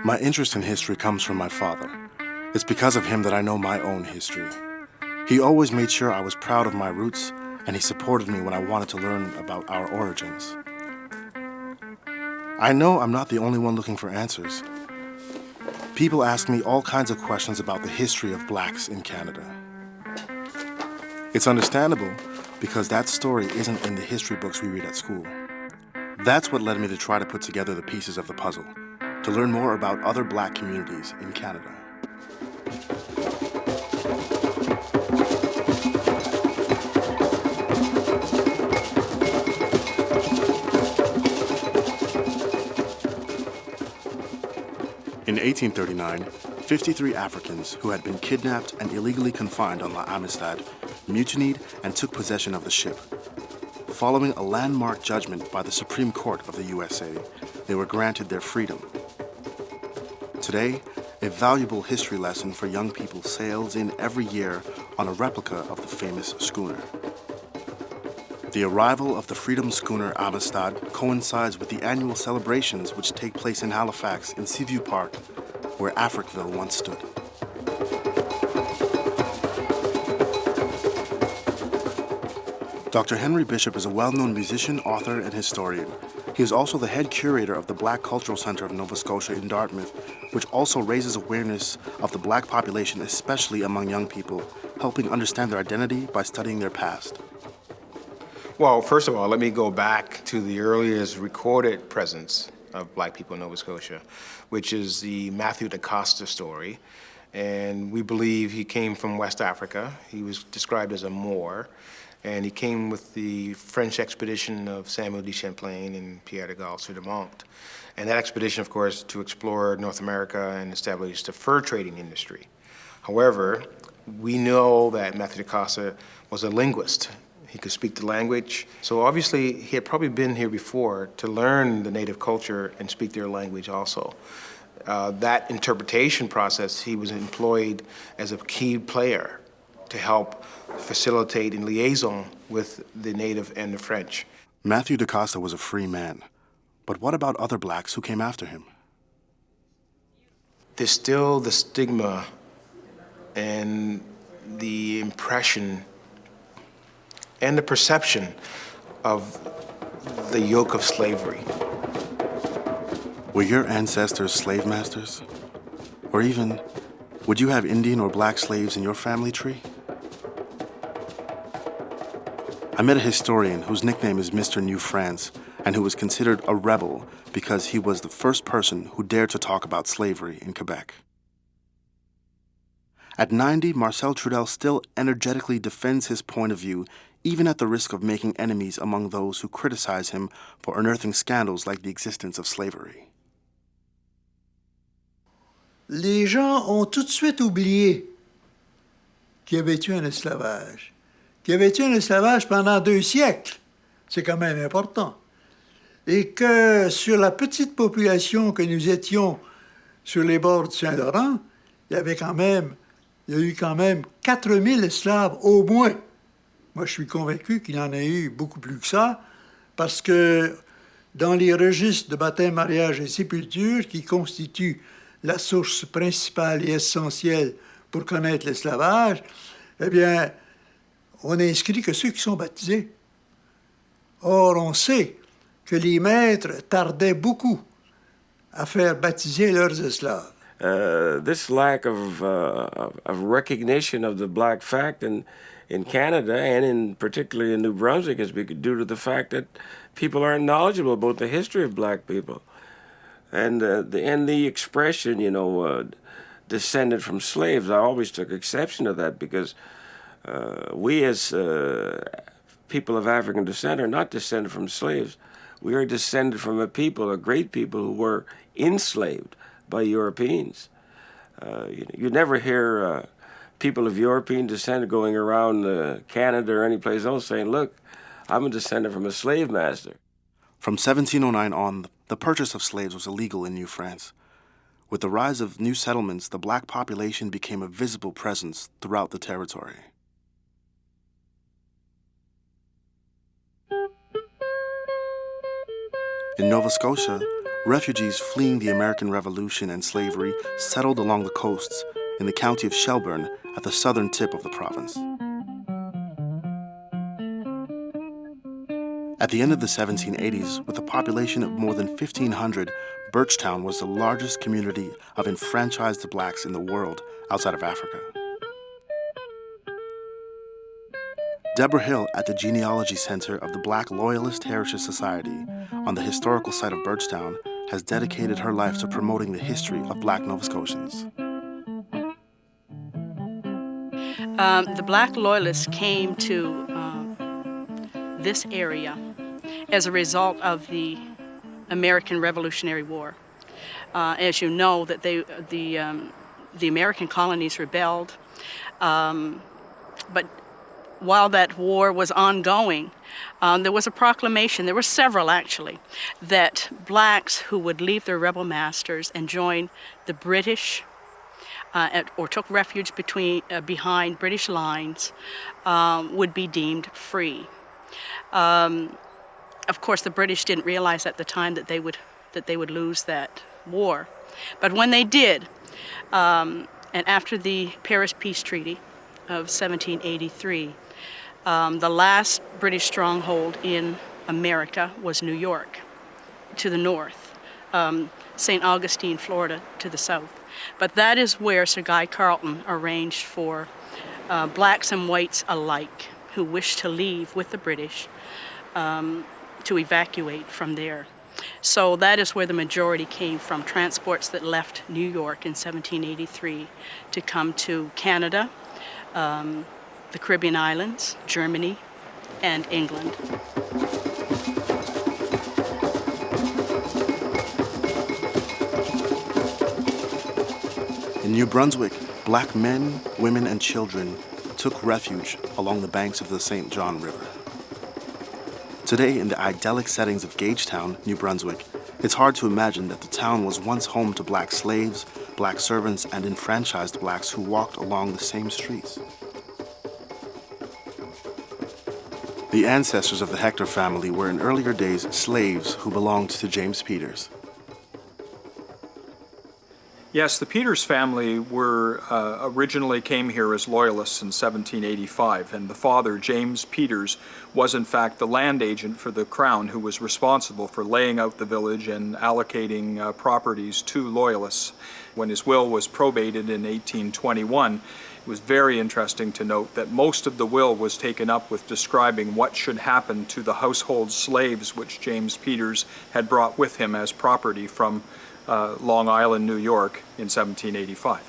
My interest in history comes from my father. It's because of him that I know my own history. He always made sure I was proud of my roots, and he supported me when I wanted to learn about our origins. I know I'm not the only one looking for answers. People ask me all kinds of questions about the history of blacks in Canada. It's understandable because that story isn't in the history books we read at school. That's what led me to try to put together the pieces of the puzzle, to learn more about other black communities in Canada. In 1839, 53 Africans who had been kidnapped and illegally confined on La Amistad mutinied and took possession of the ship. Following a landmark judgment by the Supreme Court of the USA, they were granted their freedom. Today, a valuable history lesson for young people sails in every year on a replica of the famous schooner. The arrival of the Freedom Schooner Amistad coincides with the annual celebrations which take place in Halifax in Seaview Park, where Africville once stood. Dr. Henry Bishop is a well-known musician, author, and historian. He is also the head curator of the Black Cultural Center of Nova Scotia in Dartmouth, which also raises awareness of the black population, especially among young people, helping understand their identity by studying their past. Well, first of all, let me go back to the earliest recorded presence of black people in Nova Scotia, which is the Matthew da Costa story. And we believe he came from West Africa. He was described as a Moor. And he came with the French expedition of Samuel de Champlain and Pierre de Gaulle sur de Mont. And that expedition, of course, to explore North America and establish the fur trading industry. However, we know that Matthew da Costa was a linguist. He could speak the language. So obviously, he had probably been here before to learn the native culture and speak their language also. That interpretation process, he was employed as a key player to help facilitate in liaison with the native and the French. Matthew da Costa was a free man. But what about other blacks who came after him? There's still the stigma and the impression and the perception of the yoke of slavery. Were your ancestors slave masters? Or even, would you have Indian or black slaves in your family tree? I met a historian whose nickname is Mr. New France and who was considered a rebel because he was the first person who dared to talk about slavery in Quebec. At 90, Marcel Trudel still energetically defends his point of view, even at the risk of making enemies among those who criticize him for unearthing scandals like the existence of slavery. Les gens ont tout de suite oublié qu'il y avait eu un esclavage. Qu'il y avait eu un esclavage pendant 2 siècles. C'est quand même important. Et que sur la petite population que nous étions sur les bords du Saint-Laurent, il y a eu quand même 4000 esclaves au moins. Moi, je suis convaincu qu'il y en a eu beaucoup plus que ça, parce que dans les registres de baptême, mariage et sépulture, qui constituent la source principale et essentielle pour connaître l'esclavage, eh bien, on inscrit que ceux qui sont baptisés. Or, on sait que les maîtres tardaient beaucoup à faire baptiser leurs esclaves. This lack of recognition of the black fact in Canada and particularly in New Brunswick is due to the fact that people aren't knowledgeable about the history of black people. And the expression, descended from slaves, I always took exception to that because we as people of African descent are not descended from slaves. We are descended from a great people who were enslaved by Europeans. You never hear people of European descent going around Canada or any place else saying, look, I'm a descendant from a slave master. From 1709 on, the purchase of slaves was illegal in New France. With the rise of new settlements, the black population became a visible presence throughout the territory. In Nova Scotia, refugees fleeing the American Revolution and slavery settled along the coasts in the county of Shelburne at the southern tip of the province. At the end of the 1780s, with a population of more than 1,500, Birchtown was the largest community of enfranchised blacks in the world outside of Africa. Deborah Hill at the Genealogy Center of the Black Loyalist Heritage Society on the historical site of Birchtown has dedicated her life to promoting the history of Black Nova Scotians. The Black Loyalists came to this area as a result of the American Revolutionary War. As you know, that the American colonies rebelled, but while that war was ongoing, there was a proclamation, there were several actually, that blacks who would leave their rebel masters and join the British or took refuge behind British lines would be deemed free. Of course, the British didn't realize at the time that they would lose that war. But when they did, and after the Paris Peace Treaty of 1783, the last British stronghold in America was New York to the north, St. Augustine, Florida to the south. But that is where Sir Guy Carleton arranged for blacks and whites alike who wished to leave with the British to evacuate from there. So that is where the majority came from, transports that left New York in 1783 to come to Canada, the Caribbean islands, Germany, and England. In New Brunswick, black men, women, and children took refuge along the banks of the St. John River. Today, in the idyllic settings of Gagetown, New Brunswick, it's hard to imagine that the town was once home to black slaves, black servants, and enfranchised blacks who walked along the same streets. The ancestors of the Hector family were in earlier days slaves who belonged to James Peters. Yes, the Peters family originally came here as Loyalists in 1785, and the father, James Peters, was in fact the land agent for the Crown who was responsible for laying out the village and allocating properties to Loyalists. When his will was probated in 1821, it was very interesting to note that most of the will was taken up with describing what should happen to the household slaves which James Peters had brought with him as property from Long Island, New York in 1785.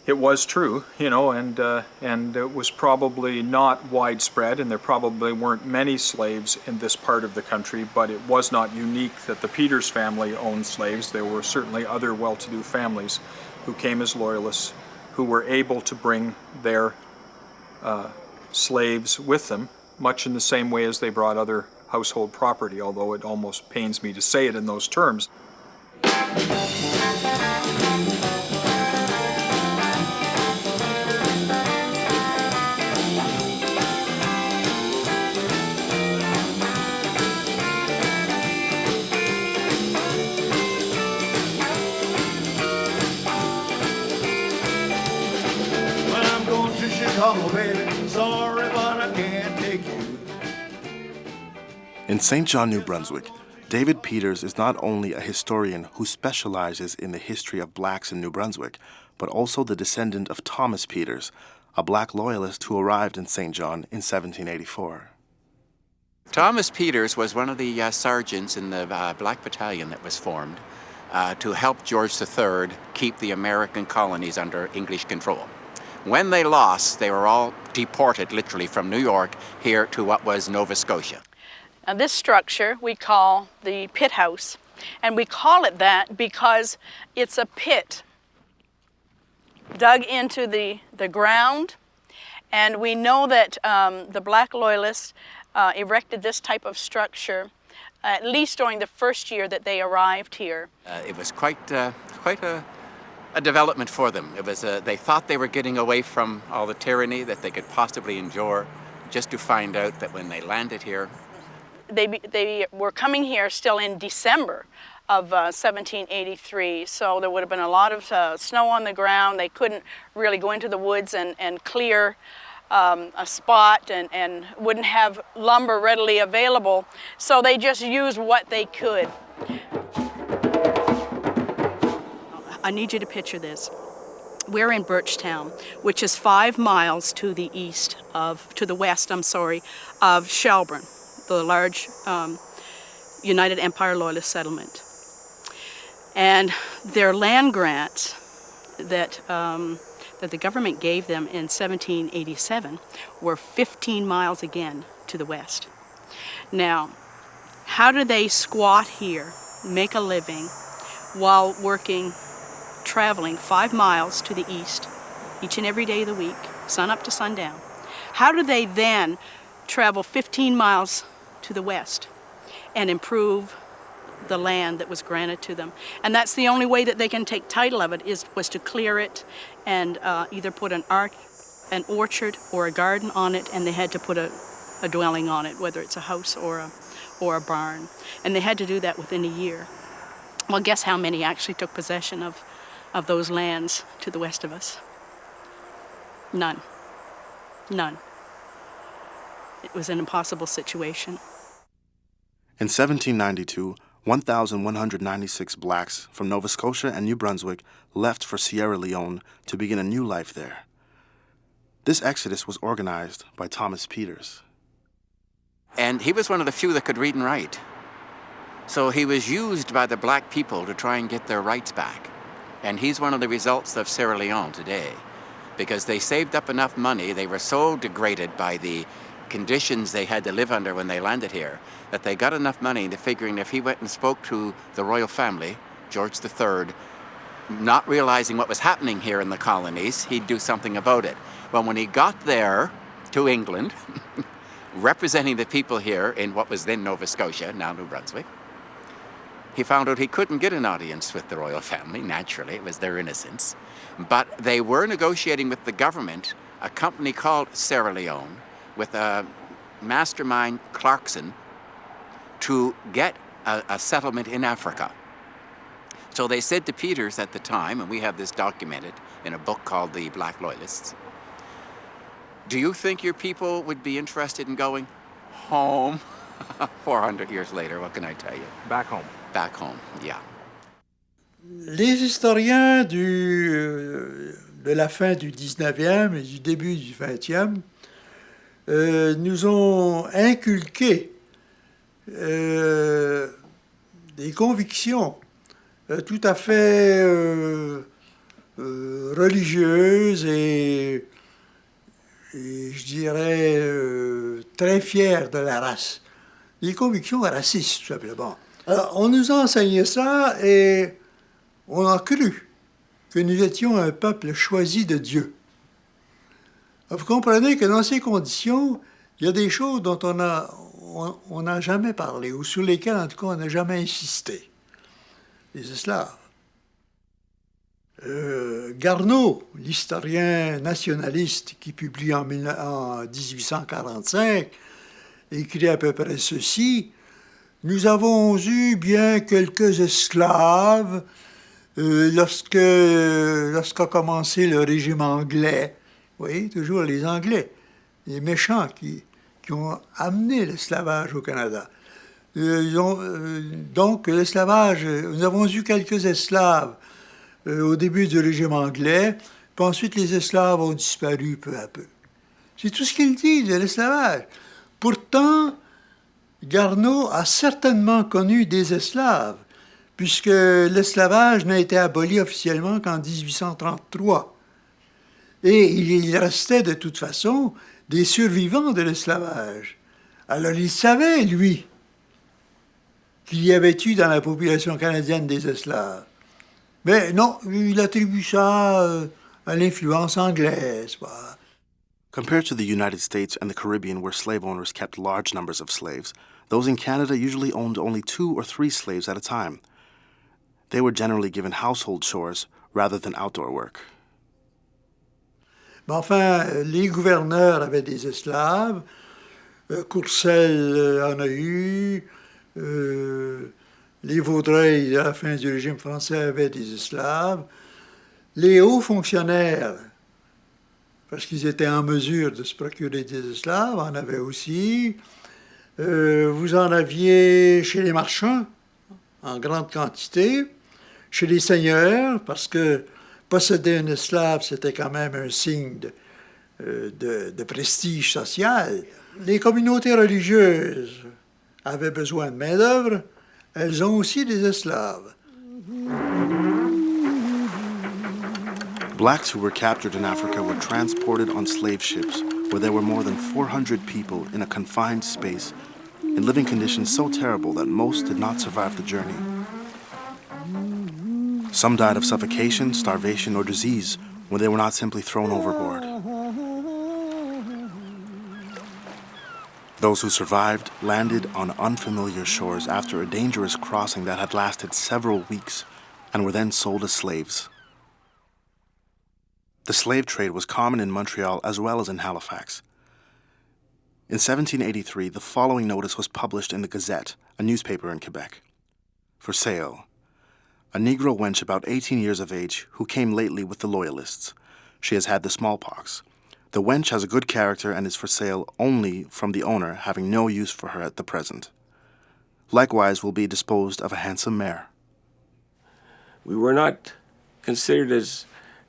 It was true, and it was probably not widespread, and there probably weren't many slaves in this part of the country, but it was not unique that the Peters family owned slaves. There were certainly other well-to-do families who came as Loyalists who were able to bring their slaves with them, much in the same way as they brought other household property, although it almost pains me to say it in those terms. Sorry, but I can't take you. In St. John, New Brunswick, David Peters is not only a historian who specializes in the history of blacks in New Brunswick, but also the descendant of Thomas Peters, a black loyalist who arrived in St. John in 1784. Thomas Peters was one of the sergeants in the black battalion that was formed to help George III keep the American colonies under English control. When they lost, they were all deported, literally, from New York here to what was Nova Scotia. Now this structure we call the pit house, and we call it that because it's a pit dug into the ground, and we know that the Black Loyalists erected this type of structure at least during the first year that they arrived here. It was quite a development for them. It was they thought they were getting away from all the tyranny that they could possibly endure, just to find out that when they landed here, they were coming here still in December of 1783. So there would have been a lot of snow on the ground. They couldn't really go into the woods and clear a spot and wouldn't have lumber readily available. So they just used what they could. I need you to picture this. We're in Birchtown, which is 5 miles to the west, of Shelburne, the large United Empire Loyalist settlement. And their land grants that the government gave them in 1787 were 15 miles again to the west. Now, how do they squat here, make a living, while traveling 5 miles to the east each and every day of the week, sun up to sundown? How do they then travel 15 miles to the west and improve the land that was granted to them? And that's the only way that they can take title of it was to clear it and either put an orchard or a garden on it, and they had to put a dwelling on it, whether it's a house or a barn. And they had to do that within a year. Well, guess how many actually took possession of those lands to the west of us? None. None. It was an impossible situation. In 1792, 1,196 blacks from Nova Scotia and New Brunswick left for Sierra Leone to begin a new life there. This exodus was organized by Thomas Peters. And he was one of the few that could read and write. So he was used by the black people to try and get their rights back. And he's one of the results of Sierra Leone today, because they saved up enough money. They were so degraded by the conditions they had to live under when they landed here that they got enough money into figuring if he went and spoke to the royal family, George III, not realizing what was happening here in the colonies, he'd do something about it. Well, when he got there to England, representing the people here in what was then Nova Scotia, now New Brunswick, he found out he couldn't get an audience with the royal family. Naturally, it was their innocence. But they were negotiating with the government, a company called Sierra Leone, with a mastermind, Clarkson, to get a settlement in Africa. So they said to Peters at the time, and we have this documented in a book called The Black Loyalists, do you think your people would be interested in going home? 400 years later, what can I tell you? Back home. Back home, yeah. Les historiens de la fin du 19e et du début du 20e nous ont inculqué des convictions tout à fait religieuses et je dirais très fières de la race. Des convictions racistes, tout simplement. Alors, on nous a enseigné ça et on a cru que nous étions un peuple choisi de Dieu. Alors, vous comprenez que dans ces conditions, il y a des choses dont on n'a jamais parlé, ou sur lesquelles, en tout cas, on n'a jamais insisté. Les esclaves. Garneau, l'historien nationaliste qui publie en 1845, écrit à peu près ceci: nous avons eu bien quelques esclaves lorsqu'a commencé le régime anglais. Vous voyez, toujours les Anglais, les méchants qui ont amené l'esclavage au Canada. Donc, l'esclavage, nous avons eu quelques esclaves au début du régime anglais, puis ensuite les esclaves ont disparu peu à peu. C'est tout ce qu'il dit de l'esclavage. Pourtant, Garneau a certainement connu des esclaves, puisque l'esclavage n'a été aboli officiellement qu'en 1833. Et il restait de toute façon des survivants de l'esclavage. Alors il savait, lui, qu'il y avait eu dans la population canadienne des esclaves. Mais non, il attribue ça à l'influence anglaise. Compared to the United States and the Caribbean, where slave owners kept large numbers of slaves, those in Canada usually owned only 2 or 3 slaves at a time. They were generally given household chores rather than outdoor work. Mais enfin, les gouverneurs avaient des esclaves. Courcelles en a eu. Les Vaudreuils, à la fin du régime français, avaient des esclaves. Les hauts fonctionnaires, parce qu'ils étaient en mesure de se procurer des esclaves, en avaient aussi. Vous en aviez chez les marchands, en grande quantité, chez les seigneurs, parce que posséder un esclave, c'était quand même un signe de prestige social. Les communautés religieuses avaient besoin de main-d'œuvre, elles ont aussi des esclaves. Blacks who were captured in Africa were transported on slave ships where there were more than 400 people in a confined space in living conditions so terrible that most did not survive the journey. Some died of suffocation, starvation, or disease when they were not simply thrown overboard. Those who survived landed on unfamiliar shores after a dangerous crossing that had lasted several weeks and were then sold as slaves. The slave trade was common in Montreal as well as in Halifax. In 1783, the following notice was published in the Gazette, a newspaper in Quebec. For sale, a Negro wench about 18 years of age who came lately with the Loyalists. She has had the smallpox. The wench has a good character and is for sale only from the owner having no use for her at the present. Likewise will be disposed of a handsome mare. We were not considered as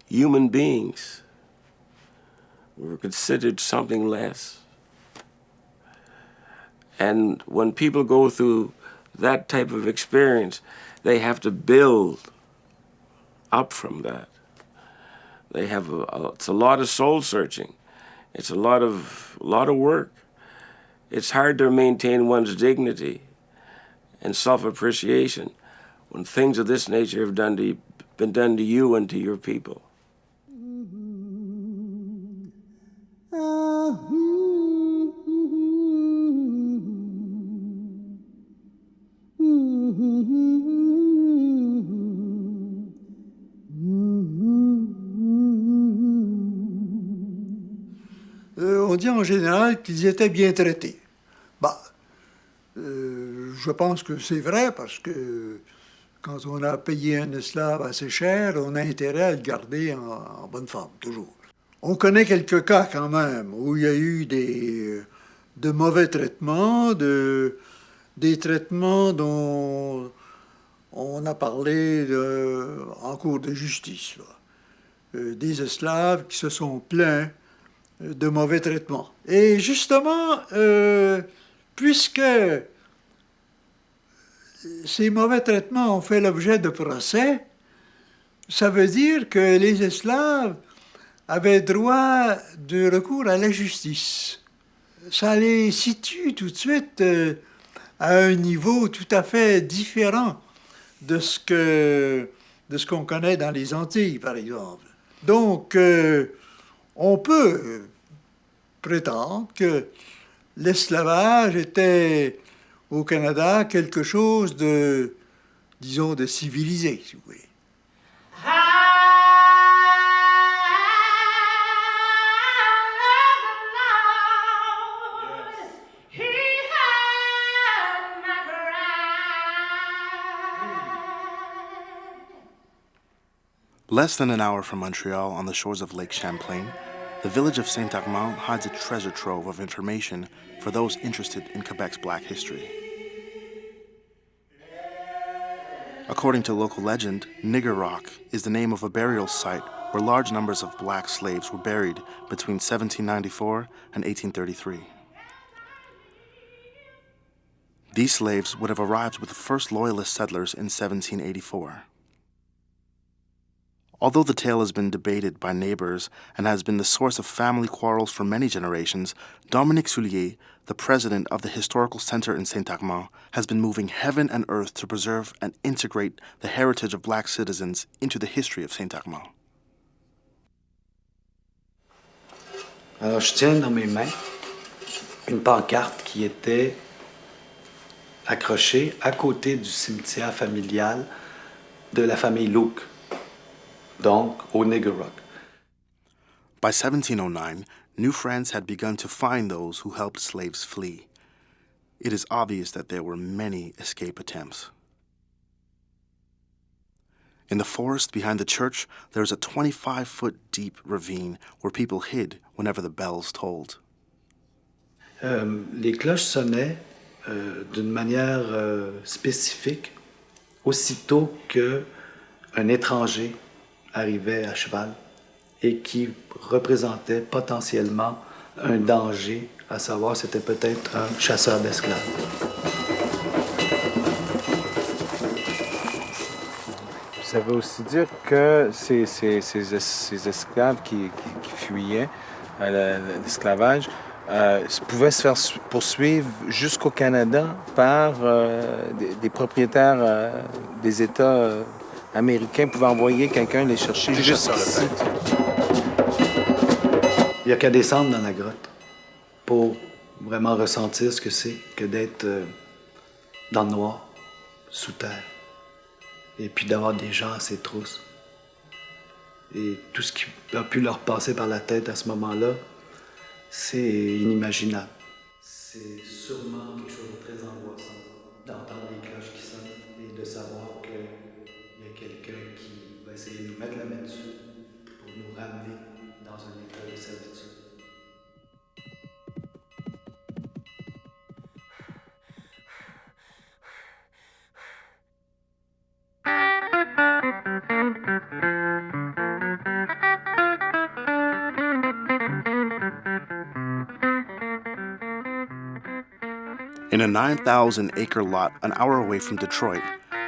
human beings. We were considered something less. And when people go through that type of experience, they have to build up from that. They have it's a lot of soul searching. It's a lot of work. It's hard to maintain one's dignity and self-appreciation when things of this nature have been done to you and to your people. On dit en général qu'ils étaient bien traités. Je pense que c'est vrai parce que quand on a payé un esclave assez cher, on a intérêt à le garder en bonne forme, toujours. On connaît quelques cas quand même où il y a eu de mauvais traitements, des traitements dont on a parlé en cours de justice. Des esclaves qui se sont plaints de mauvais traitements. Et justement, puisque ces mauvais traitements ont fait l'objet de procès, ça veut dire que les esclaves avaient droit de recours à la justice. Ça les situe tout de suite à un niveau tout à fait différent de ce qu'on connaît dans les Antilles, par exemple. Donc, on peut prétendre que l'esclavage était au Canada quelque chose de, disons, de civilisé, si vous voulez. Less than an hour from Montreal on the shores of Lake Champlain, the village of Saint-Armand hides a treasure trove of information for those interested in Quebec's Black history. According to local legend, Nigger Rock is the name of a burial site where large numbers of black slaves were buried between 1794 and 1833. These slaves would have arrived with the first Loyalist settlers in 1784. Although the tale has been debated by neighbors and has been the source of family quarrels for many generations, Dominique Soulier, the president of the Historical Center in Saint-Armand, has been moving heaven and earth to preserve and integrate the heritage of black citizens into the history of Saint-Armand. Alors, je tiens dans mes mains une pancarte qui était accrochée à côté du cimetière familial de la famille Luke. Donc, au Nigger Rock. By 1709, New France had begun to find those who helped slaves flee. It is obvious that there were many escape attempts. In the forest behind the church, there is a 25-foot deep ravine where people hid whenever the bells tolled. Les cloches sonnaient d'une manière spécifique aussitôt qu'un étranger arrivait à cheval et qui représentait potentiellement un danger, à savoir c'était peut-être un chasseur d'esclaves. Ça veut aussi dire que ces esclaves qui fuyaient l'esclavage pouvaient se faire poursuivre jusqu'au Canada par des propriétaires des États américains pouvaient envoyer quelqu'un les chercher jusqu'ici. Il n'y a qu'à descendre dans la grotte pour vraiment ressentir ce que c'est que d'être dans le noir, sous terre. Et puis d'avoir des gens à ses trousses. Et tout ce qui a pu leur passer par la tête à ce moment-là, c'est inimaginable. C'est sûrement quelque chose de très angoissant d'entendre les cloches qui sonnent et de savoir qu'il y a quelqu'un qui va essayer de nous mettre la main dessus pour nous ramener dans un état de servitude. In a 9,000-acre lot an hour away from Detroit,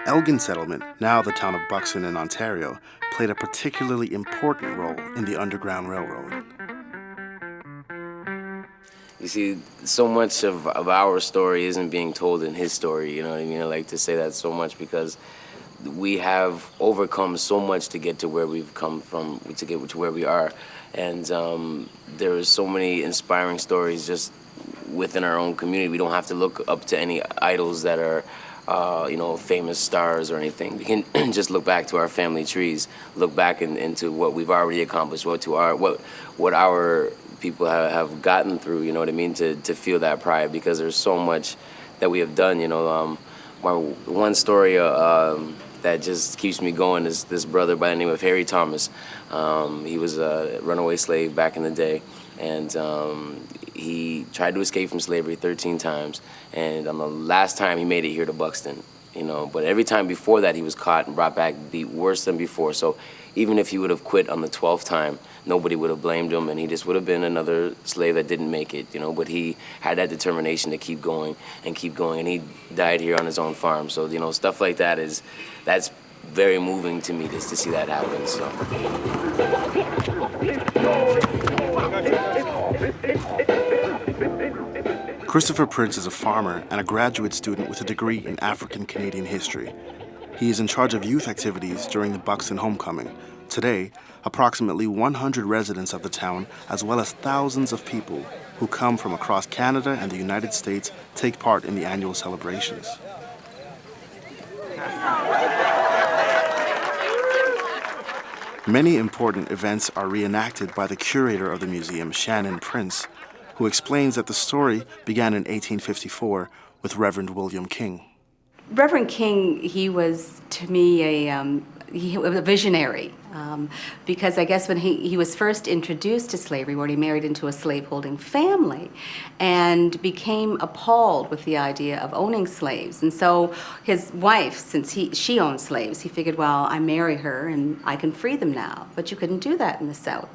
Elgin Settlement, now the town of Buxton in Ontario, played a particularly important role in the Underground Railroad. You see, so much of our story isn't being told in his story, you know what I mean? I like to say that so much because we have overcome so much to get to where we've come from, to get to where we are. And there are so many inspiring stories just within our own community. We don't have to look up to any idols that are, famous stars or anything. We can just look back to our family trees, look back into what we've already accomplished, what our people have gotten through, you know what I mean, to feel that pride, because there's so much that we have done, you know. One story that just keeps me going is this brother by the name of Harry Thomas. He was a runaway slave back in the day, and he tried to escape from slavery 13 times, and on the last time he made it here to Buxton, you know. But every time before that he was caught and brought back beat worse than before. So even if he would have quit on the 12th time, nobody would have blamed him, and he just would have been another slave that didn't make it, you know. But he had that determination to keep going, and he died here on his own farm. So, you know, stuff like that that's very moving to me, just to see that happen. So. Christopher Prince is a farmer and a graduate student with a degree in African Canadian history. He is in charge of youth activities during the Buxton Homecoming. Today, approximately 100 residents of the town, as well as thousands of people who come from across Canada and the United States, take part in the annual celebrations. Many important events are reenacted by the curator of the museum, Shannon Prince, who explains that the story began in 1854 with Reverend William King. Reverend King, he was, to me, a visionary, because I guess when he was first introduced to slavery, when he married into a slaveholding family, and became appalled with the idea of owning slaves. And so his wife, since she owned slaves, he figured, well, I marry her and I can free them now. But you couldn't do that in the South.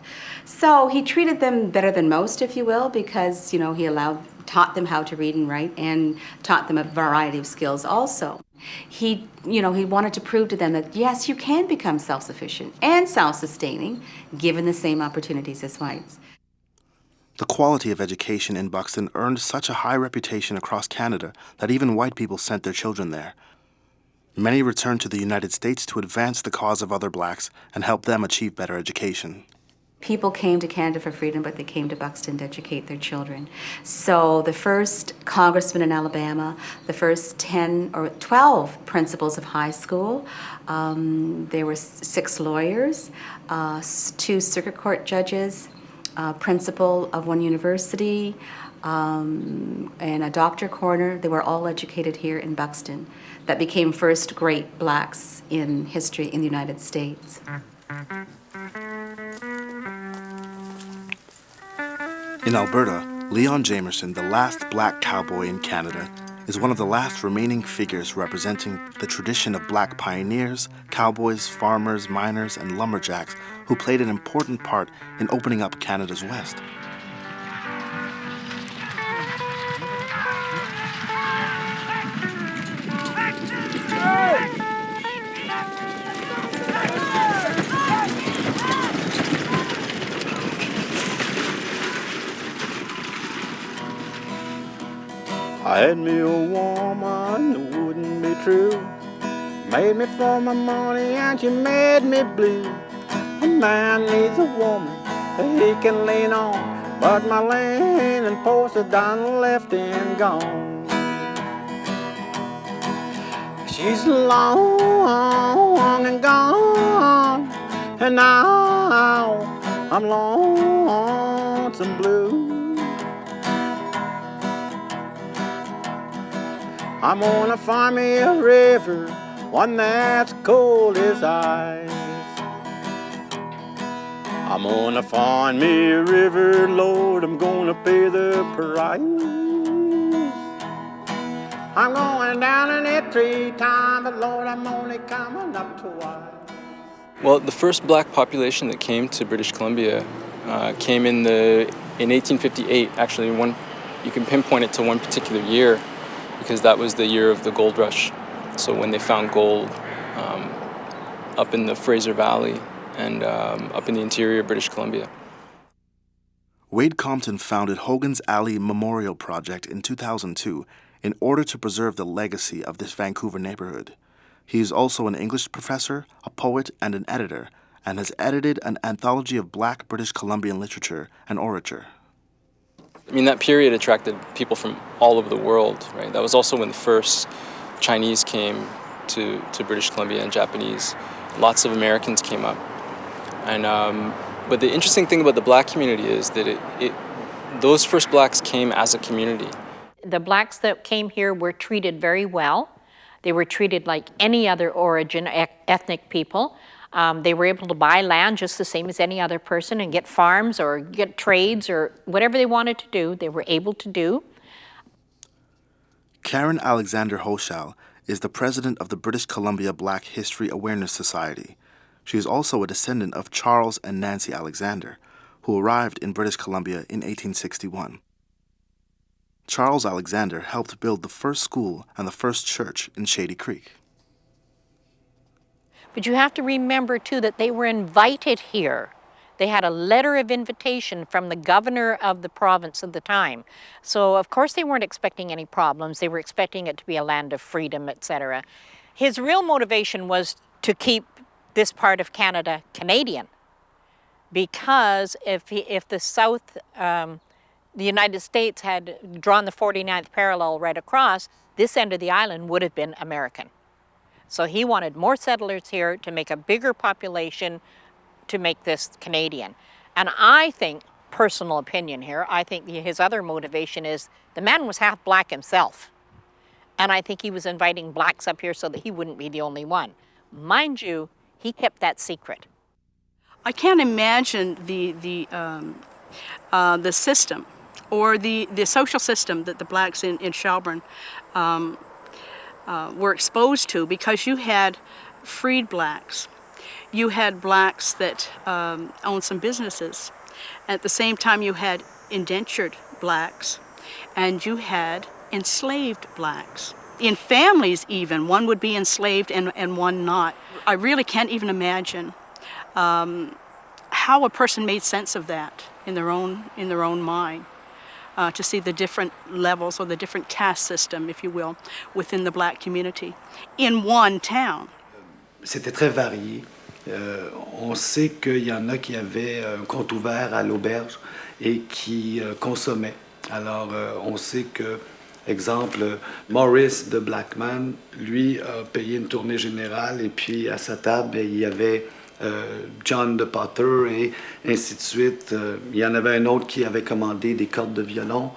So he treated them better than most, if you will, because, you know, he taught them how to read and write, and taught them a variety of skills also. He wanted to prove to them that, yes, you can become self-sufficient and self-sustaining, given the same opportunities as whites. The quality of education in Buxton earned such a high reputation across Canada that even white people sent their children there. Many returned to the United States to advance the cause of other blacks and help them achieve better education. People came to Canada for freedom, but they came to Buxton to educate their children. So the first congressman in Alabama, the first 10 or 12 principals of high school, there were 6 lawyers, 2 circuit court judges, principal of one university, and a doctor corner. They were all educated here in Buxton. That became first great blacks in history in the United States. In Alberta, Leon Jamerson, the last black cowboy in Canada, is one of the last remaining figures representing the tradition of black pioneers, cowboys, farmers, miners, and lumberjacks who played an important part in opening up Canada's West. I had me a woman that wouldn't be true. Made me for my money and she made me blue. A man needs a woman that he can lean on, but my leaning post is done left and gone. She's long and gone, and now I'm lonesome blue. I'm gonna find me a river, one that's cold as ice. I'm gonna find me a river, Lord, I'm gonna pay the price. I'm going down in it 3 times, but Lord, I'm only coming up twice. Well, the first black population that came to British Columbia came in 1858. Actually, you can pinpoint it to one particular year, because that was the year of the gold rush. So when they found gold up in the Fraser Valley and up in the interior of British Columbia. Wade Compton founded Hogan's Alley Memorial Project in 2002 in order to preserve the legacy of this Vancouver neighborhood. He is also an English professor, a poet, and an editor, and has edited an anthology of black British Columbian literature and orature. I mean, that period attracted people from all over the world, right? That was also when the first Chinese came to British Columbia and Japanese. Lots of Americans came up. And but the interesting thing about the black community is that those first blacks came as a community. The blacks that came here were treated very well. They were treated like any other origin, ethnic people. They were able to buy land just the same as any other person and get farms or get trades or whatever they wanted to do, they were able to do. Karen Alexander Hochschild is the president of the British Columbia Black History Awareness Society. She is also a descendant of Charles and Nancy Alexander, who arrived in British Columbia in 1861. Charles Alexander helped build the first school and the first church in Shady Creek. But you have to remember, too, that they were invited here. They had a letter of invitation from the governor of the province at the time. So, of course, they weren't expecting any problems. They were expecting it to be a land of freedom, etc. His real motivation was to keep this part of Canada Canadian. Because if the South, the United States had drawn the 49th parallel right across, this end of the island would have been American. So he wanted more settlers here to make a bigger population to make this Canadian. And I think, personal opinion here, I think his other motivation is the man was half black himself. And I think he was inviting blacks up here so that he wouldn't be the only one. Mind you, he kept that secret. I can't imagine the system or the social system that the blacks in Shelburne were exposed to, because you had freed blacks. You had blacks that owned some businesses. At the same time, you had indentured blacks, and you had enslaved blacks. In families even, one would be enslaved and one not. I really can't even imagine how a person made sense of that in their own mind. To see the different levels or the different caste system, if you will, within the black community in one town. C'était très varié. On sait qu'il y en a qui avaient un compte ouvert à l'auberge et qui consommaient. Alors, on sait que, exemple, Maurice de Blackman, lui, a payé une tournée générale et puis à sa table, il y avait John de Potter et ainsi de suite. Il y en avait un autre qui avait commandé des cordes de violon,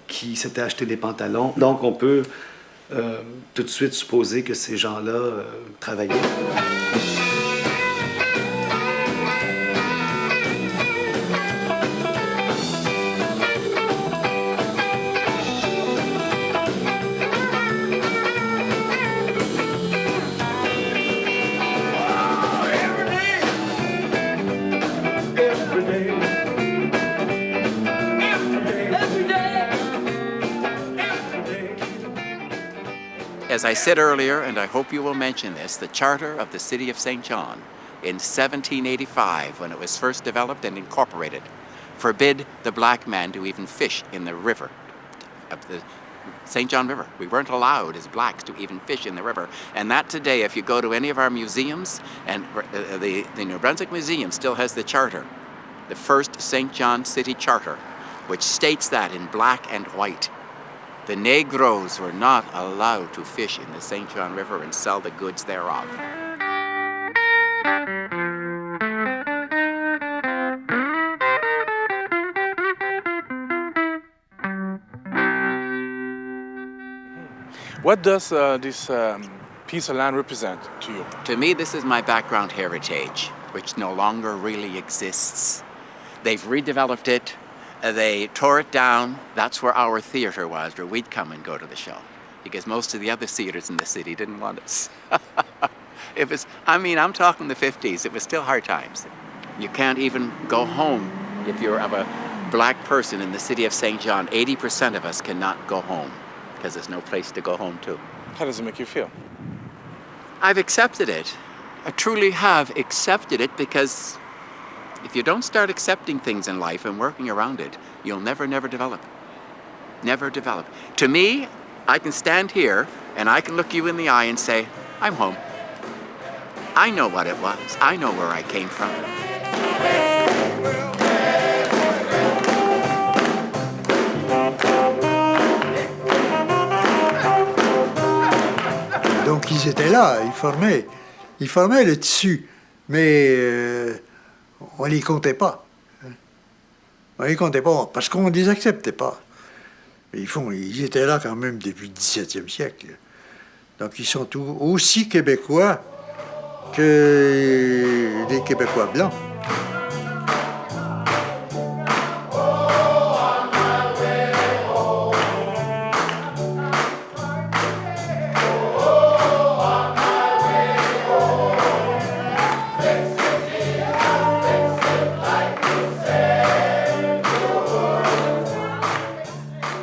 qui s'était acheté des pantalons. Donc on peut tout de suite supposer que ces gens-là travaillaient. As I said earlier, and I hope you will mention this, the Charter of the City of St. John in 1785, when it was first developed and incorporated, forbid the black man to even fish in the river, of the St. John River. We weren't allowed as blacks to even fish in the river. And that today, if you go to any of our museums, and the New Brunswick Museum still has the charter, the first St. John City Charter, which states that in black and white. The Negroes were not allowed to fish in the St. John River and sell the goods thereof. What does this piece of land represent to you? To me, this is my background heritage, which no longer really exists. They've redeveloped it. They tore it down. That's where our theater was, where we'd come and go to the show, because most of the other theaters in the city didn't want us. It was, I mean, I'm talking the 50s. It was still hard times. You can't even go home if you're of a black person in the city of St. John. 80% of us cannot go home because there's no place to go home to. How does it make you feel? I've accepted it. I truly have accepted it, because if you don't start accepting things in life and working around it, you'll never develop. Never develop. To me, I can stand here and I can look you in the eye and say, I'm home. I know what it was. I know where I came from. Donc ils étaient là, ils formaient le tissu, mais on les comptait pas. On les comptait pas parce qu'on les acceptait pas. Ils étaient là quand même depuis le 17e siècle. Donc ils sont aussi québécois que les Québécois blancs.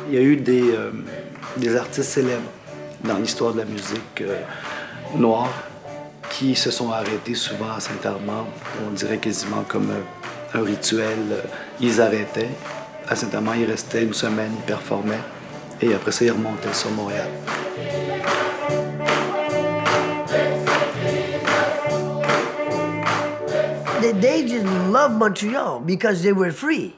Il y a eu des artistes célèbres dans l'histoire de la musique noire qui se sont arrêtés souvent à Saint-Armand. On dirait quasiment comme un rituel. Ils arrêtaient. À Saint-Armand, ils restaient une semaine, ils performaient. Et après ça, ils remontaient sur Montréal. They just loved Montreal because they were free.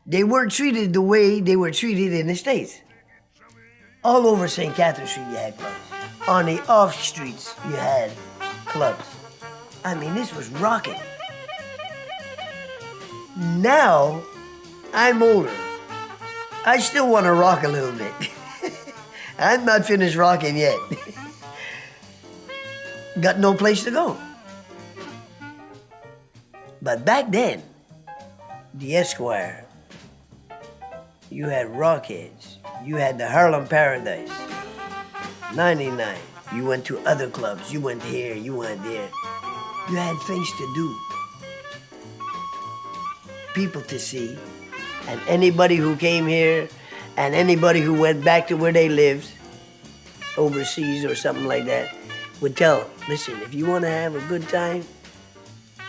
They weren't treated the way they were treated in the States. All over St. Catherine Street, you had clubs. On the off streets, you had clubs. I mean, this was rocking. Now, I'm older. I still want to rock a little bit. I'm not finished rocking yet. Got no place to go. But back then, the Esquire, you had Rockheads, you had the Harlem Paradise, 99, you went to other clubs, you went here, you went there. You had things to do, people to see, and anybody who came here and anybody who went back to where they lived, overseas or something like that, would tell them, listen, if you want to have a good time,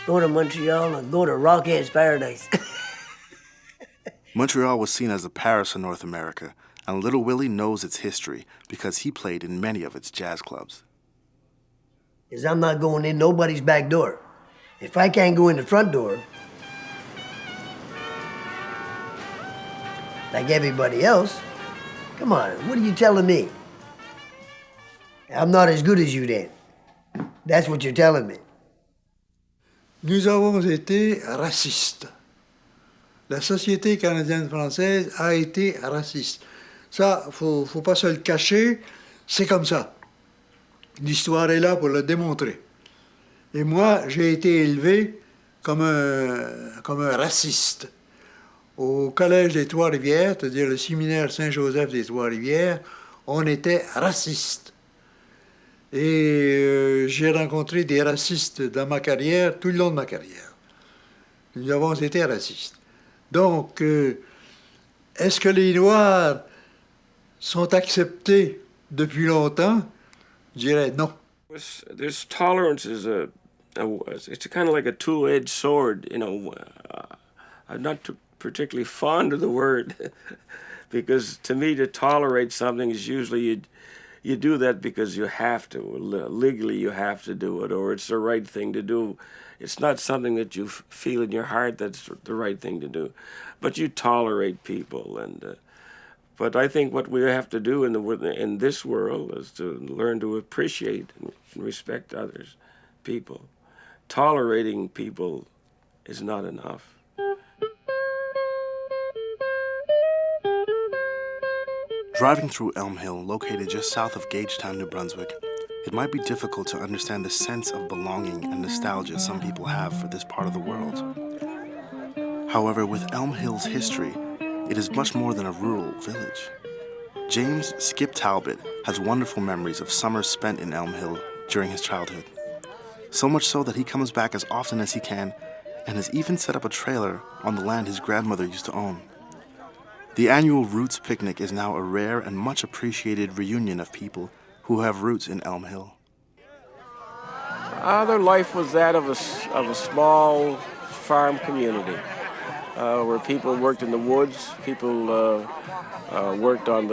go to Montreal or go to Rockheads Paradise. Montreal was seen as the Paris of North America, and Little Willie knows its history because he played in many of its jazz clubs. Because I'm not going in nobody's back door. If I can't go in the front door, like everybody else, come on, what are you telling me? I'm not as good as you then. That's what you're telling me. Nous avons été racistes. La société canadienne-française a été raciste. Ça, faut pas se le cacher, c'est comme ça. L'histoire est là pour le démontrer. Et moi, j'ai été élevé comme un raciste. Au Collège des Trois-Rivières, c'est-à-dire le séminaire Saint-Joseph des Trois-Rivières, on était racistes. Et j'ai rencontré des racistes dans ma carrière, tout le long de ma carrière. Nous avons été racistes. Donc, est-ce que les Noirs sont acceptés depuis longtemps? Je dirais non. This tolerance is it's kind of like a two-edged sword, you know. I'm not particularly fond of the word because to me to tolerate something is usually you do that because you have to, legally you have to do it, or it's the right thing to do. It's not something that you feel in your heart that's the right thing to do, but you tolerate people. And but I think what we have to do in this world is to learn to appreciate and respect others, people. Tolerating people is not enough. Driving through Elm Hill, located just south of Gagetown, New Brunswick, it might be difficult to understand the sense of belonging and nostalgia some people have for this part of the world. However, with Elm Hill's history, it is much more than a rural village. James Skip Talbot has wonderful memories of summers spent in Elm Hill during his childhood. So much so that he comes back as often as he can and has even set up a trailer on the land his grandmother used to own. The annual Roots Picnic is now a rare and much appreciated reunion of people who have roots in Elm Hill. Their life was that of a small farm community where people worked in the woods, people worked on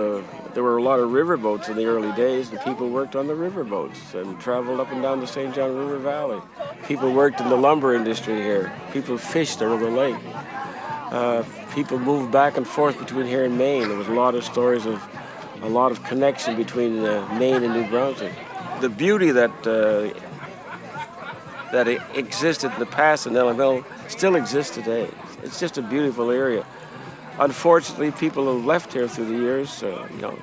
there were a lot of riverboats in the early days. The people worked on the riverboats and traveled up and down the St. John River Valley. People worked in the lumber industry here. People fished over the lake. People moved back and forth between here and Maine. There was a lot of stories of a lot of connection between Maine and New Brunswick. The beauty that existed in the past in Elm Hill still exists today. It's just a beautiful area. Unfortunately, people have left here through the years,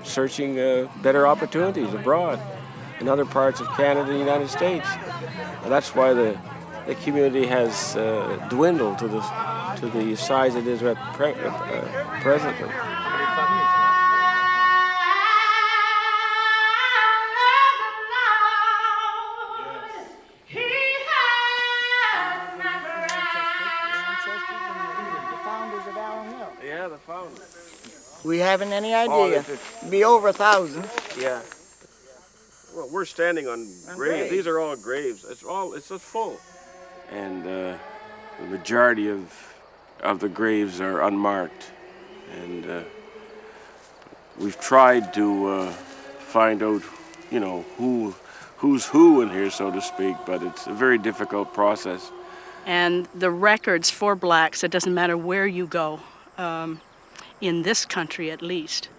searching better opportunities abroad in other parts of Canada and the United States. And that's why the community has dwindled to the size it is at presently. Yeah, the founders. We haven't any idea. Be over 1,000. Yeah. Well, we're standing on graves. These are all graves. It's just full. And the majority of the graves are unmarked. And we've tried to find out, who's who in here, so to speak, but it's a very difficult process. And the records for blacks, it doesn't matter where you go, in this country at least,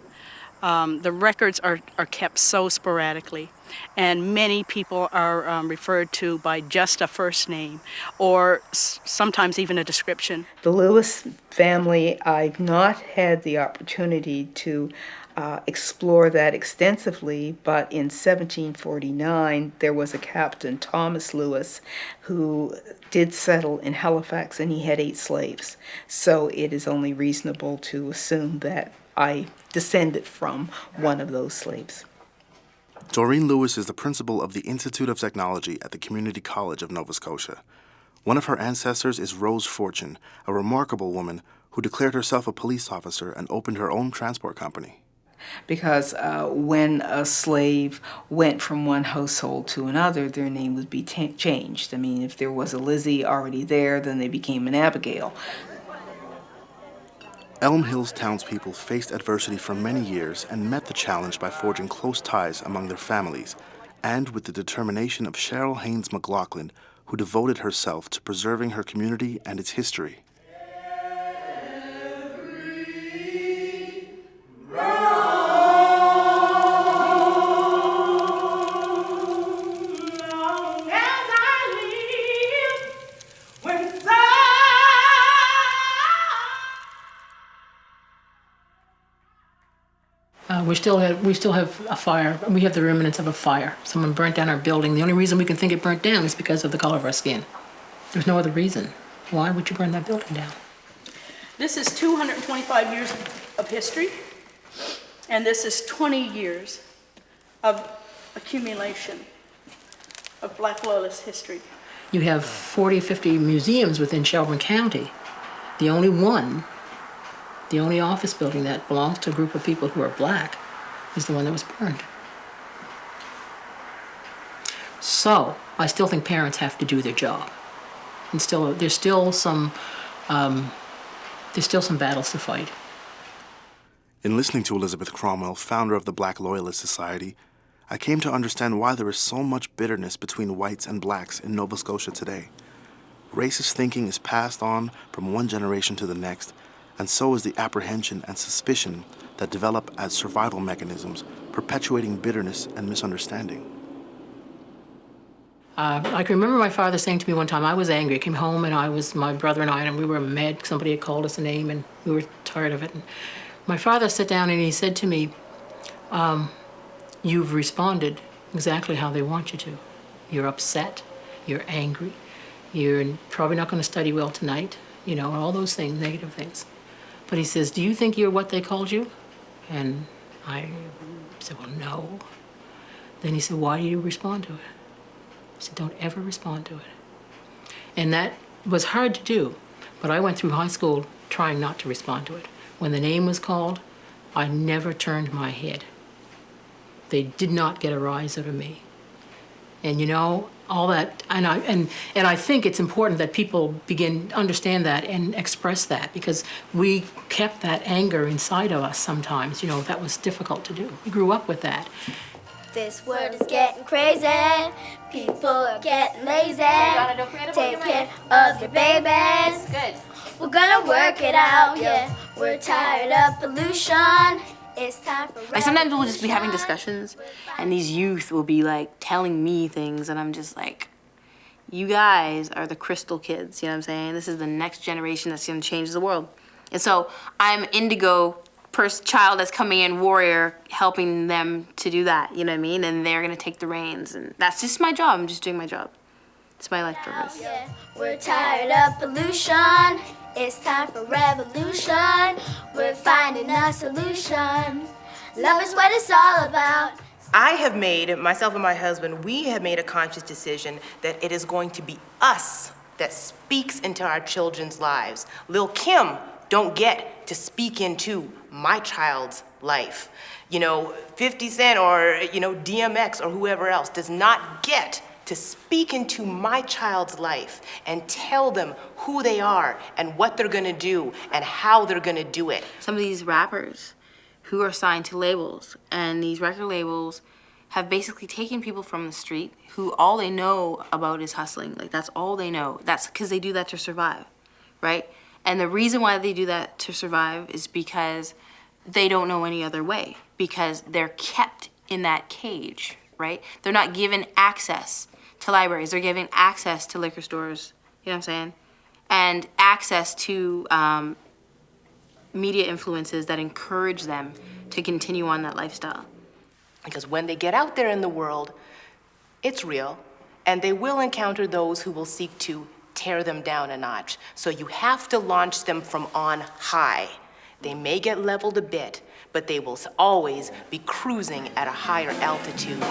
the records are kept so sporadically. And many people are referred to by just a first name or sometimes even a description. The Lewis family, I've not had the opportunity to explore that extensively, but in 1749 there was a Captain Thomas Lewis who did settle in Halifax, and he had 8 slaves. So it is only reasonable to assume that I descended from one of those slaves. Doreen Lewis is the principal of the Institute of Technology at the Community College of Nova Scotia. One of her ancestors is Rose Fortune, a remarkable woman who declared herself a police officer and opened her own transport company. Because when a slave went from one household to another, their name would be changed. I mean, if there was a Lizzie already there, then they became an Abigail. Elm Hill's townspeople faced adversity for many years and met the challenge by forging close ties among their families, and with the determination of Cheryl Haynes McLaughlin, who devoted herself to preserving her community and its history. We still have a fire. We have the remnants of a fire. Someone burnt down our building. The only reason we can think it burnt down is because of the color of our skin. There's no other reason. Why would you burn that building down? This is 225 years of history, and this is 20 years of accumulation of Black Loyalist history. You have 40, 50 museums within Shelburne County. The only office building that belongs to a group of people who are black is the one that was burned. So, I still think parents have to do their job. And there's still some battles to fight. In listening to Elizabeth Cromwell, founder of the Black Loyalist Society, I came to understand why there is so much bitterness between whites and blacks in Nova Scotia today. Racist thinking is passed on from one generation to the next, and so is the apprehension and suspicion that develop as survival mechanisms, perpetuating bitterness and misunderstanding. I can remember my father saying to me one time, I was angry. I came home and my brother and we were mad. Somebody had called us a name and we were tired of it. And my father sat down and he said to me, you've responded exactly how they want you to. You're upset, you're angry, you're probably not going to study well tonight, all those things, negative things. But he says, do you think you're what they called you? And I said, well, no. Then he said, why do you respond to it? I said, don't ever respond to it. And that was hard to do, but I went through high school trying not to respond to it. When the name was called, I never turned my head. They did not get a rise out of me. And all that, and I think it's important that people begin to understand that and express that, because we kept that anger inside of us sometimes. That was difficult to do. We grew up with that. This world is getting crazy. People are getting lazy. Take care of your babies. Good. We're gonna work it out, yeah. We're tired of pollution. It's time for Like sometimes we'll just be having discussions and these youth will be like telling me things and I'm just like, you guys are the crystal kids, you know what I'm saying? This is the next generation that's gonna change the world. And so I'm indigo child that's coming in, warrior, helping them to do that, you know what I mean? And they're gonna take the reins and that's just my job, I'm just doing my job. It's my life purpose. Yeah. We're tired of pollution. It's time for revolution. We're finding a solution. Love is what it's all about. I have made, myself and my husband, we have made a conscious decision that it is going to be us that speaks into our children's lives. Lil' Kim don't get to speak into my child's life. 50 Cent or, DMX or whoever else does not get to speak into my child's life and tell them who they are and what they're gonna do and how they're gonna do it. Some of these rappers who are signed to labels, and these record labels have basically taken people from the street who all they know about is hustling. Like, that's all they know. That's because they do that to survive, right? And the reason why they do that to survive is because they don't know any other way, because they're kept in that cage, right? They're not given access to libraries. They're given access to liquor stores, you know what I'm saying? And access to media influences that encourage them to continue on that lifestyle. Because when they get out there in the world, it's real, and they will encounter those who will seek to tear them down a notch. So you have to launch them from on high. They may get leveled a bit, but they will always be cruising at a higher altitude.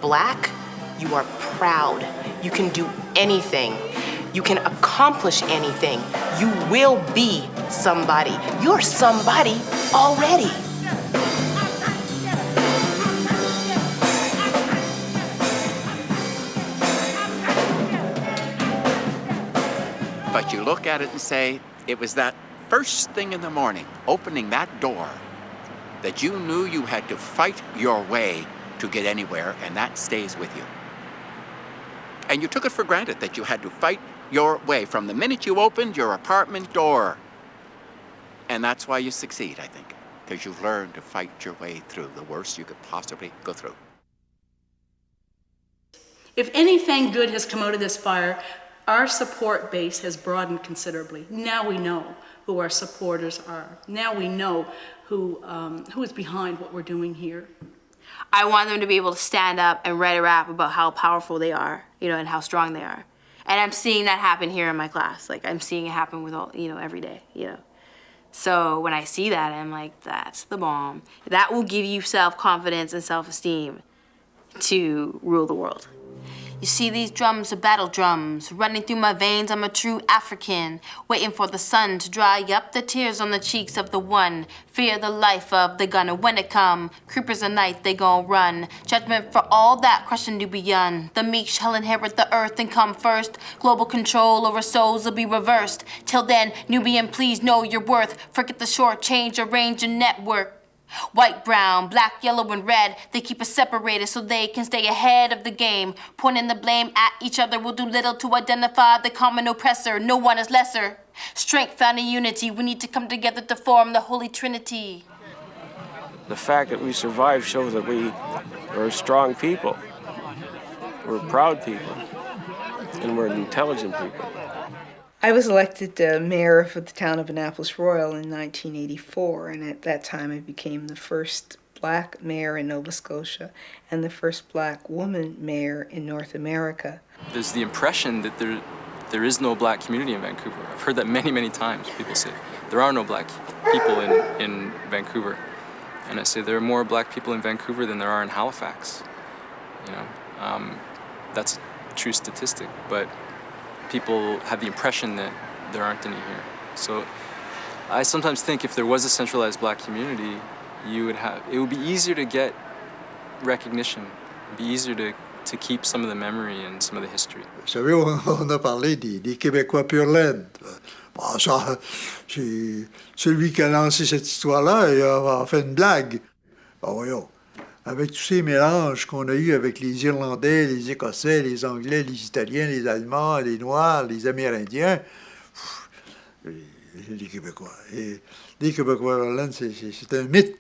Black, you are proud. You can do anything. You can accomplish anything. You will be somebody. You're somebody already. But you look at it and say, it was that first thing in the morning, opening that door, that you knew you had to fight your way to get anywhere, and that stays with you. And you took it for granted that you had to fight your way from the minute you opened your apartment door. And that's why you succeed, I think, because you've learned to fight your way through the worst you could possibly go through. If anything good has come out of this fire, our support base has broadened considerably. Now we know who our supporters are. Now we know who is behind what we're doing here. I want them to be able to stand up and write a rap about how powerful they are, and how strong they are. And I'm seeing that happen here in my class. Like, I'm seeing it happen with all, every day, So when I see that, I'm like, that's the bomb. That will give you self-confidence and self-esteem to rule the world. You see, these drums are battle drums running through my veins. I'm a true African, waiting for the sun to dry up the tears on the cheeks of the one. Fear the life of the gunner. When it come, creepers at night, they gon' run. Judgment for all that crushing to beyond. The meek shall inherit the earth and come first. Global control over souls will be reversed. Till then, Nubian, please know your worth. Forget the short change, arrange your network. White, brown, black, yellow, and red, they keep us separated so they can stay ahead of the game. Pointing the blame at each other will do little to identify the common oppressor. No one is lesser. Strength found in unity. We need to come together to form the Holy Trinity. The fact that we survived shows that we are strong people. We're proud people. And we're intelligent people. I was elected mayor of the town of Annapolis Royal in 1984, and at that time I became the first black mayor in Nova Scotia and the first black woman mayor in North America. There's the impression that there is no black community in Vancouver. I've heard that many, many times. People say, there are no black people in Vancouver. And I say, there are more black people in Vancouver than there are in Halifax. That's a true statistic, but people have the impression that there aren't any here. So I sometimes think if there was a centralized black community, it would be easier to get recognition. It would be easier to keep some of the memory and some of the history. Vous savez, on a parlé des Québécois pure laine. Bon, ça, c'est celui qui a lancé cette histoire-là, il a fait une blague. Bon, voyons. Avec tous ces mélanges qu'on a eus avec les Irlandais, les Écossais, les Anglais, les Italiens, les Allemands, les Noirs, les Amérindiens, les Québécois. Et les Québécois Irlandais, c'est un mythe.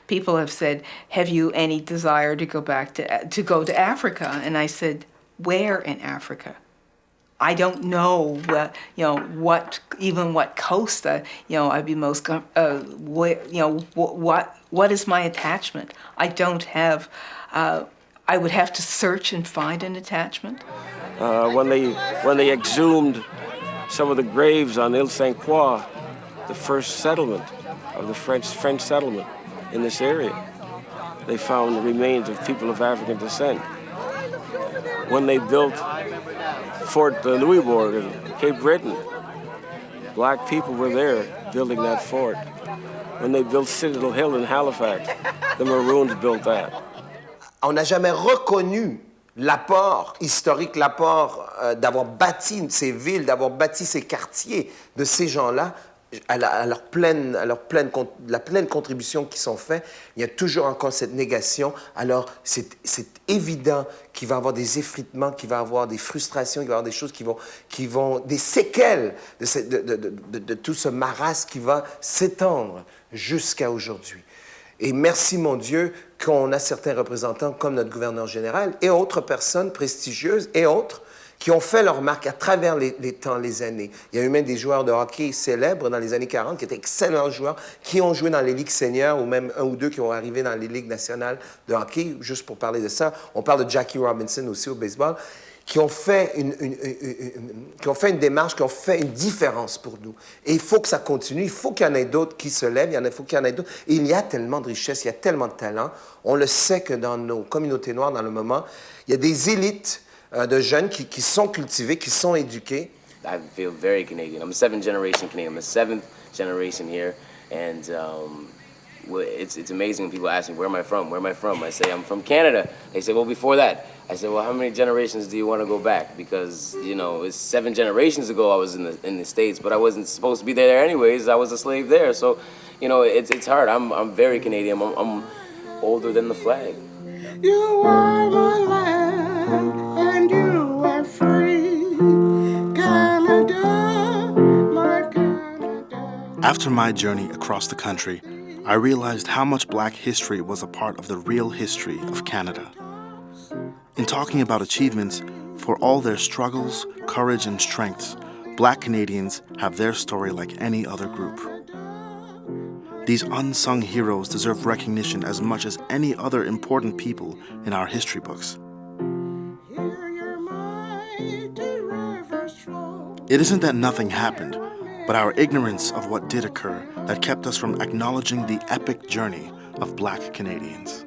People have said, "Have you any desire to go back to go to Africa?" And I said, "Where in Africa? I don't know what coast I'd be most what is my attachment? I don't have. I would have to search and find an attachment." When they exhumed some of the graves on Ile St. Croix, the first settlement of the French settlement in this area, they found the remains of people of African descent. When they built Fort Louisbourg in Cape Breton, black people were there building that fort. When they built Citadel Hill in Halifax, the Maroons built that. On n'a jamais reconnu l'apport historique, l'apport d'avoir bâti ces villes, d'avoir bâti ces quartiers de ces gens-là, à la pleine contribution qui sont faits. Il y a toujours encore cette négation. Alors, c'est évident qu'il va y avoir des effritements, qu'il va y avoir des frustrations, qu'il va y avoir des choses qui vont des séquelles de tout ce marasme qui va s'étendre jusqu'à aujourd'hui. Et merci, mon Dieu, qu'on a certains représentants comme notre gouverneur général et autres personnes prestigieuses et autres qui ont fait leur marque à travers les temps, les années. Il y a eu même des joueurs de hockey célèbres dans les années 40 qui étaient excellents joueurs, qui ont joué dans les ligues seniors ou même un ou deux qui ont arrivé dans les ligues nationales de hockey. Juste pour parler de ça, on parle de Jackie Robinson aussi au baseball, qui ont fait une démarche, qui ont fait une différence pour nous. Et il faut que ça continue, il faut qu'il y en ait d'autres qui se lèvent, il faut qu'il y en ait d'autres. Et il y a tellement de richesse, il y a tellement de talent. On le sait que dans nos communautés noires, dans le moment, il y a des élites de jeunes qui sont cultivés, qui sont éduqués. I feel very Canadian. I'm a 7th generation Canadian. I'm a 7th generation here, and it's amazing when people ask me, where am I from? Where am I from? I say, I'm from Canada. They say, well, before that. I said, well, how many generations do you want to go back? Because, it's 7 generations ago I was in the States, but I wasn't supposed to be there anyways. I was a slave there. So, it's hard. I'm very Canadian. I'm older than the flag. You are my land, and you are free. Canada, my Canada. After my journey across the country, I realized how much Black history was a part of the real history of Canada. In talking about achievements, for all their struggles, courage, and strengths, Black Canadians have their story like any other group. These unsung heroes deserve recognition as much as any other important people in our history books. It isn't that nothing happened, but our ignorance of what did occur that kept us from acknowledging the epic journey of Black Canadians.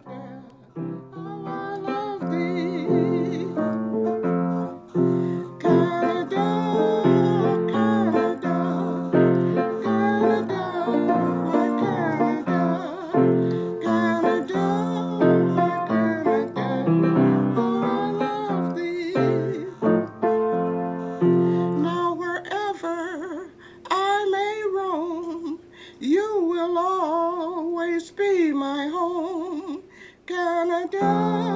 You will always be my home, Canada.